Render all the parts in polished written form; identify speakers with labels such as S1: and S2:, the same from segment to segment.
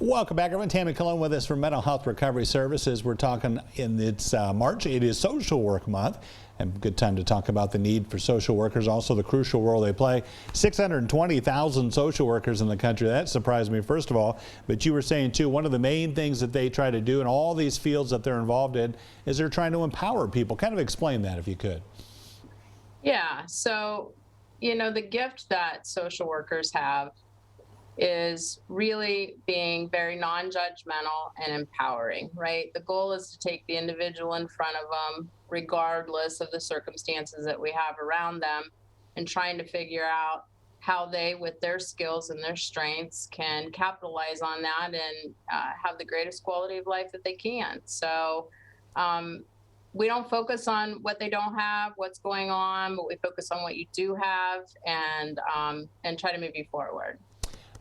S1: Welcome back, everyone. Tammie with us from Mental Health Recovery Services. We're talking it's March. It is Social Work Month, and good time to talk about the need for social workers, also the crucial role they play. 620,000 social workers in the country. That surprised me, first of all. But you were saying, too, one of the main things that they try to do in all these fields that they're involved in is they're trying to empower people. Kind of explain that, if you could.
S2: Yeah, so, the gift that social workers have is really being very non-judgmental and empowering, right? The goal is to take the individual in front of them, regardless of the circumstances that we have around them, and trying to figure out how they, with their skills and their strengths, can capitalize on that and have the greatest quality of life that they can. So we don't focus on what they don't have, what's going on, but we focus on what you do have and try to move you forward.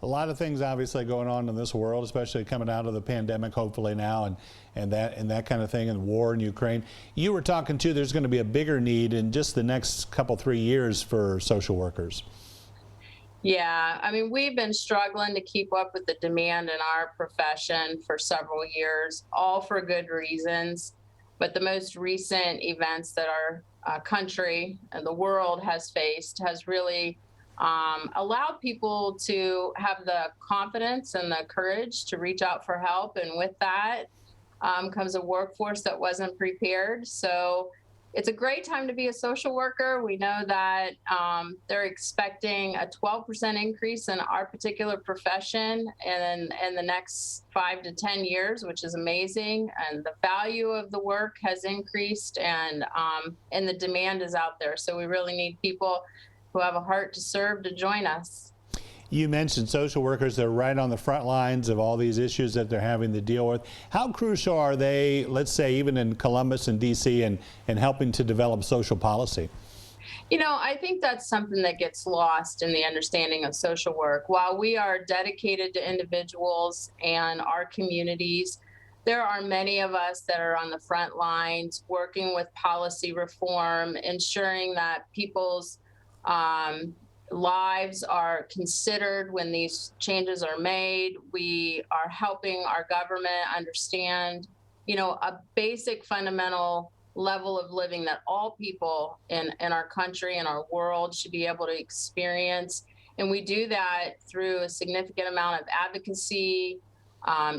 S1: A lot of things obviously going on in this world, especially coming out of the pandemic, hopefully now, and that kind of thing, and war in Ukraine. You were talking too, there's going to be a bigger need in just the next couple, 3 years for social workers.
S2: Yeah, I mean, we've been struggling to keep up with the demand in our profession for several years, all for good reasons. But the most recent events that our country and the world has faced has really allowed people to have the confidence and the courage to reach out for help. And with that comes a workforce that wasn't prepared. So it's a great time to be a social worker. We know that they're expecting a 12% increase in our particular profession in the next 5 to 10 years, which is amazing. And the value of the work has increased, and the demand is out there. So we really need people who have a heart to serve to join us.
S1: You mentioned social workers. They're right on the front lines of all these issues that they're having to deal with. How crucial are they, let's say, even in Columbus and D.C. and helping to develop social policy?
S2: I think that's something that gets lost in the understanding of social work. While we are dedicated to individuals and our communities, there are many of us that are on the front lines working with policy reform, ensuring that people's lives are considered when these changes are made. We are helping our government understand, a basic fundamental level of living that all people in our country and our world should be able to experience. And we do that through a significant amount of advocacy,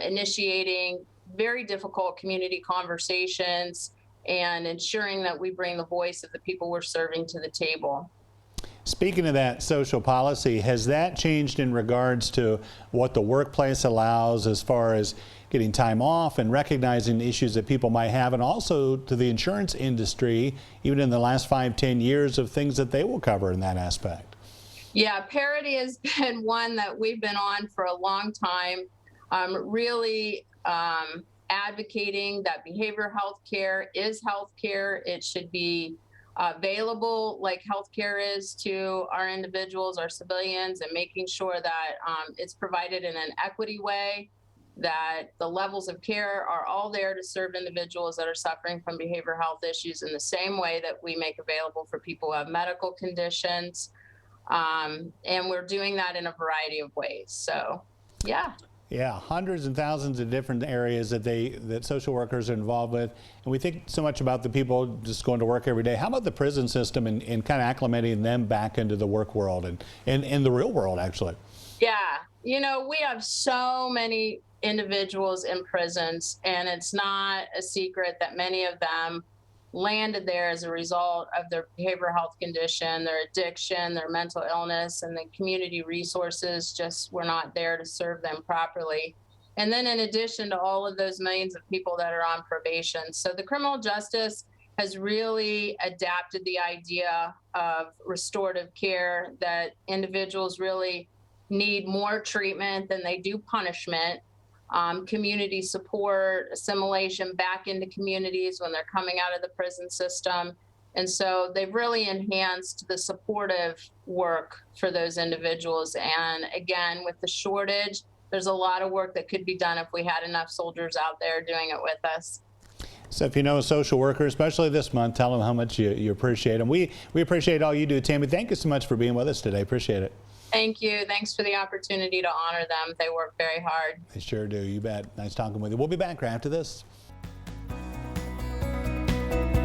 S2: initiating very difficult community conversations, and ensuring that we bring the voice of the people we're serving to the table.
S1: Speaking of that social policy, has that changed in regards to what the workplace allows as far as getting time off and recognizing issues that people might have, and also to the insurance industry, even in the last 5-10 years, of things that they will cover in that aspect?
S2: Yeah, parity has been one that we've been on for a long time, really advocating that behavioral health care is health care. It should be available like healthcare is to our individuals, our civilians, and making sure that it's provided in an equity way, that the levels of care are all there to serve individuals that are suffering from behavioral health issues in the same way that we make available for people who have medical conditions. And we're doing that in a variety of ways. So, yeah.
S1: Yeah, hundreds and thousands of different areas that social workers are involved with. And we think so much about the people just going to work every day. How about the prison system and kind of acclimating them back into the work world and in the real world, actually?
S2: Yeah, we have so many individuals in prisons, and it's not a secret that many of them landed there as a result of their behavioral health condition, their addiction, their mental illness, and the community resources just were not there to serve them properly. And then in addition to all of those millions of people that are on probation. So the criminal justice has really adapted the idea of restorative care, that individuals really need more treatment than they do punishment. Community support, assimilation back into communities when they're coming out of the prison system. And so they've really enhanced the supportive work for those individuals. And again, with the shortage, there's a lot of work that could be done if we had enough soldiers out there doing it with us.
S1: So if you know a social worker, especially this month, tell them how much you appreciate them. We appreciate all you do, Tammie. Thank you so much for being with us today. Appreciate it.
S2: Thank you. Thanks for the opportunity to honor them. They work very hard.
S1: They sure do. You bet. Nice talking with you. We'll be back right after this.